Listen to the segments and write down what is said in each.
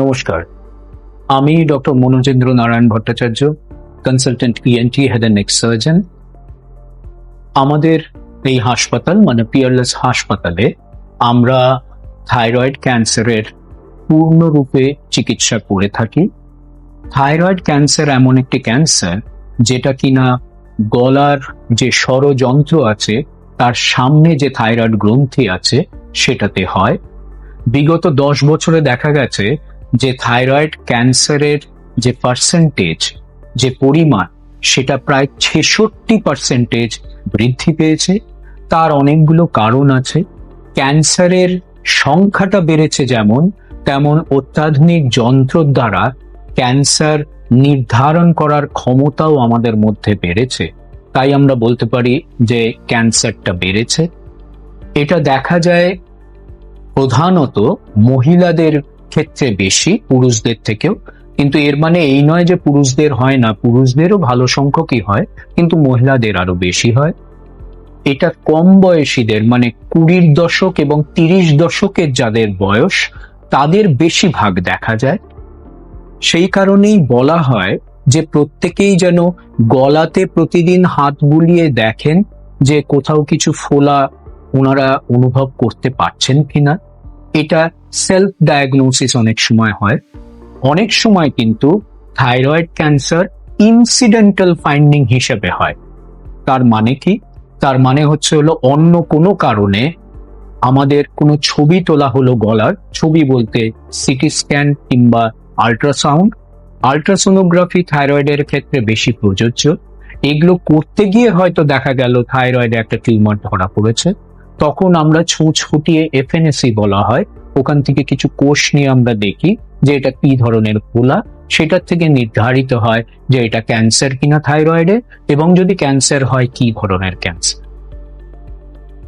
নমস্কার, আমি doctor Manojendra Narayan Bhattacharya, consultant ENT head and neck surgeon. আমাদের এই হাসপাতাল মানে পিয়ারলেস হাসপাতালে আমরা থাইরয়েড ক্যান্সারের পূর্ণরূপে চিকিৎসা করে থাকি। থাইরয়েড ক্যান্সার এমন একটি ক্যান্সার যেটা কিনা গলার যে স্বরযন্ত্র আছে তার সামনে যে থাইরয়েড গ্রন্থি আছে সেটাতে হয়। বিগত 10 বছরে দেখা গেছে যে থাইরয়েড ক্যান্সারের যে পার্সেন্টেজ, যে পরিমাণ, সেটা প্রায় 66% বৃদ্ধি পেয়েছে। তার অনেকগুলো কারণ আছে। ক্যান্সারের সংখ্যাটা বেড়েছে যেমন, তেমন অত্যাধুনিক যন্ত্রের দ্বারা ক্যান্সার নির্ধারণ করার ক্ষমতাও আমাদের মধ্যে বেড়েছে। তাই আমরা বলতে পারি যে ক্যান্সারটা বেড়েছে। এটা দেখা যায় প্রধানত মহিলাদের ক্ষেত্রে বেশি, পুরুষদের থেকেও। কিন্তু এর মানে এই নয় যে পুরুষদের হয় না, পুরুষদেরও ভালো সংখ্যকই হয়, কিন্তু মহিলাদের আরো বেশি হয়। এটা কম বয়সীদের মানে 20 দশক এবং 30 দশকের যাদের বয়স তাদের বেশিরভাগ দেখা যায়। সেই কারণেই বলা হয় যে প্রত্যেকেই যেন গলাতে প্রতিদিন হাত বুলিয়ে দেখেন যে কোথাও কিছু ফোলা ওনারা অনুভব করতে পারছেন কিনা। এটা সেলফ ডায়াগনোসিস অনেক সময় হয়। অনেক সময় কিন্তু থাইরয়েড ক্যান্সার ইনসিডেন্টাল ফাইন্ডিং হিসেবে হয়। তার মানে কি? তার মানে হলো অন্য কোনো কারণে আমাদের কোনো ছবি তোলা হলো গলার, ছবি বলতে সিটি স্ক্যান কিংবা আল্ট্রাসাউন্ড। আল্ট্রাসোনোগ্রাফি থাইরয়েডের ক্ষেত্রে বেশি প্রযোজ্য। এগুলো করতে গিয়ে হয়তো দেখা গেল থাইরয়েডে একটা টিউমার ধরা পড়েছে। তখন আমরা ছুঁচ ফুটিয়ে এফএনএসি বলা হয়, ওখান থেকে কিছু কোষ নিয়ে আমরা দেখি যে এটা কি ধরনের ফোলা, সেটার থেকে নির্ধারিত হয় যে এটা ক্যান্সার কিনা থাইরয়েডে, এবং যদি ক্যান্সার হয় কি ধরনের ক্যান্সার।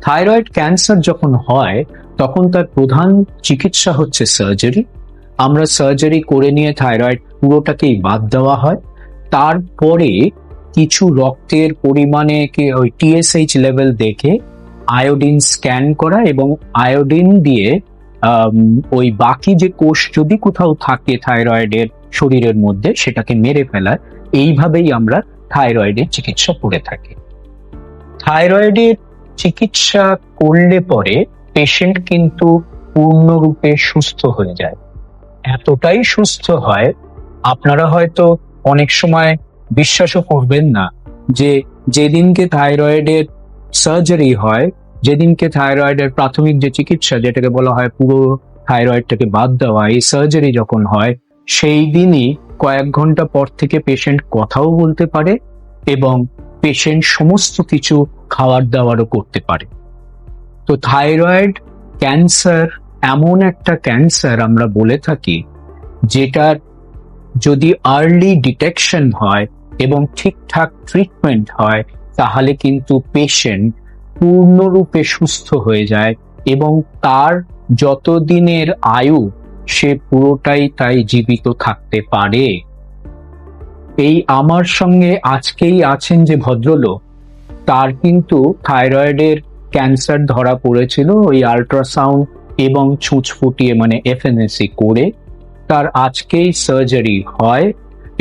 থাইরয়েড ক্যান্সার যখন হয় তখন তার প্রধান চিকিৎসা হচ্ছে সার্জারি। আমরা সার্জারি করে নিয়ে থাইরয়েড পুরোটাকেই বাদ দেওয়া হয়। তারপরে কিছু রক্তের পরিমাণে ওই টিএসএইচ লেভেল দেখে আয়োডিন স্ক্যান করা এবং আয়োডিন দিয়ে ওই বাকি যে কোষ যদি কোথাও থাকে থাইরয়েডের শরীরের মধ্যে সেটাকে মেরে ফেলা। এইভাবেই আমরা থাইরয়েডের চিকিৎসা করে থাকি। থাইরয়েডের চিকিৎসা করলে পরে পেশেন্ট কিন্তু পূর্ণরূপে সুস্থ হয়ে যায়। এতটাই সুস্থ হয় আপনারা হয়তো অনেক সময় বিশ্বাসও করবেন না যে যেদিনকে থাইরয়েডের সার্জারি হয়, যেদিনকে থাইরয়েডের প্রাথমিক যে চিকিৎসা যেটাকে বলা হয় পুরো থাইরয়েডটাকে বাদ দেওয়া, এই সার্জারি যখন হয় সেই দিনই কয়েক ঘন্টা পর থেকে পেশেন্ট কথাও বলতে পারে এবং পেশেন্ট সমস্ত কিছু খাবার দাবারও করতে পারে। তো থাইরয়েড ক্যান্সার এমন একটা ক্যান্সার আমরা বলে থাকি যেটার যদি আর্লি ডিটেকশন হয় এবং ঠিকঠাক ট্রিটমেন্ট হয় তাহলে কিন্তু পেশেন্ট পূর্ণরূপে সুস্থ হয়ে যায় এবং তার যতদিনের আয়ু সে পুরোটাই তাই জীবিত থাকতে পারে। এই আমার সঙ্গে আজকেই আছেন যে ভদ্রলোক, তার কিন্তু থাইরয়েডের ক্যান্সার ধরা পড়েছিল ওই আল্ট্রাসাউন্ড এবং ছুঁচ ফুটিয়ে মানে এফএনএসি করে। তার আজকেই সার্জারি হয়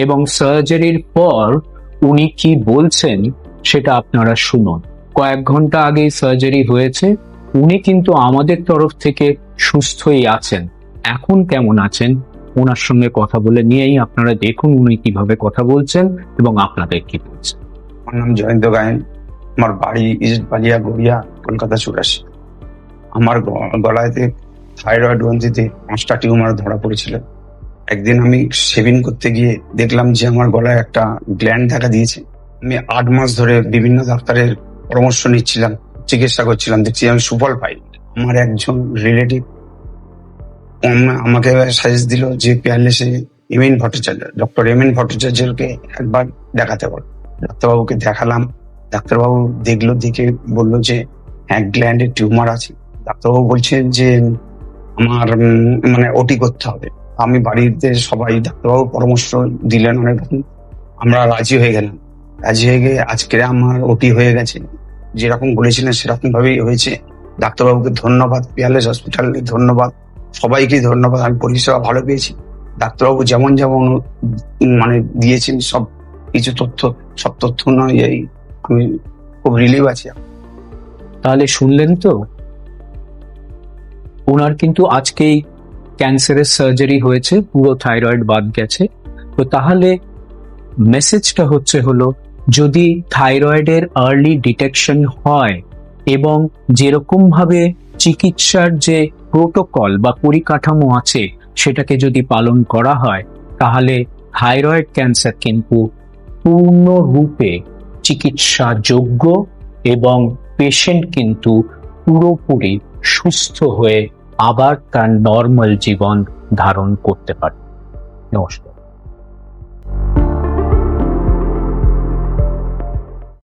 এবং সার্জারির পর উনি কি বলছেন সেটা আপনারা শুনুন। কয়েক ঘন্টা আগেই সার্জারি হয়েছে, উনি কিন্তু আমাদের তরফ থেকে সুস্থই আছেন। এখন কেমন আছেন ওনার সঙ্গে কথা বলে নিয়েই আপনারা দেখুন উনি কিভাবে কথা বলছেন এবং আপনাদের কি বলছেন। আমার নাম জয়ন্ত গায়েন, আমার বাড়ি ইস্ট বালিয়া গড়িয়া, কলকাতা 84। আমার গলায়তে থাইরয়েড গ্রন্থিতে 5টা টিউমার ধরা পড়েছিল। একদিন আমি শেভিং করতে গিয়ে দেখলাম যে আমার গলায় একটা গ্ল্যান্ড দেখা দিয়েছে। আমি 8 মাস ধরে বিভিন্ন ডাক্তারের পরামর্শ নিচ্ছিলাম, চিকিৎসা করছিলাম, দেখছি আমি সুফল পাই। আমার একজন রিলেটিভ আমাকে সাজেস্ট দিল যে পিয়ারলেসে এমএন ভট্টাচার্য, ডক্টর এমএন ভট্টাচার্যকে একবার দেখাতে বল। ডাক্তারবাবুকে দেখালাম। ডাক্তারবাবু দেখলো, দেখে বললো যে এক গ্ল্যান্ডের টিউমার আছে। ডাক্তারবাবু বলছেন যে আমার মানে ওটি করতে হবে। আমি বাড়িতে সবাই ডাক্তারবাবু পরামর্শ দিলেন অনেক, আমরা রাজি হয়ে গেলাম। রাজি হয়ে গিয়ে আজকে আমার ওটি হয়ে গেছে, যেরকম বলেছিলেন সেরকম ভাবেই হয়েছে। ডাক্তারবাবুকে ধন্যবাদ, পিয়ারলেস হসপিটালকে ধন্যবাদ, সবাইকে ধন্যবাদ। আমি পরিষেবা ভালো পেয়েছি। ডাক্তারবাবু যেমন যেমন মানে দিয়েছেন সব কিছু তথ্য, সব তথ্য অনুযায়ী আমি খুব রিলিভ আছি। তাহলে শুনলেন তো, ওনার কিন্তু আজকেই ক্যান্সারের সার্জারি হয়েছে, পুরো থাইরয়েড বাদ গেছে। তো তাহলে মেসেজটা হলো যদি থাইরয়েডের আর্লি ডিটেকশন হয় এবং যেরকম ভাবে চিকিৎসার যে প্রোটোকল বা পরিকাঠামো আছে সেটাকে যদি পালন করা হয়, তাহলে থাইরয়েড ক্যান্সার কিন্তু পূর্ণরূপে চিকিৎসাযোগ্য এবং পেশেন্ট কিন্তু পুরোপুরি সুস্থ হয়ে আবার তার নর্মাল জীবন ধারণ করতে পারে। নমস্কার।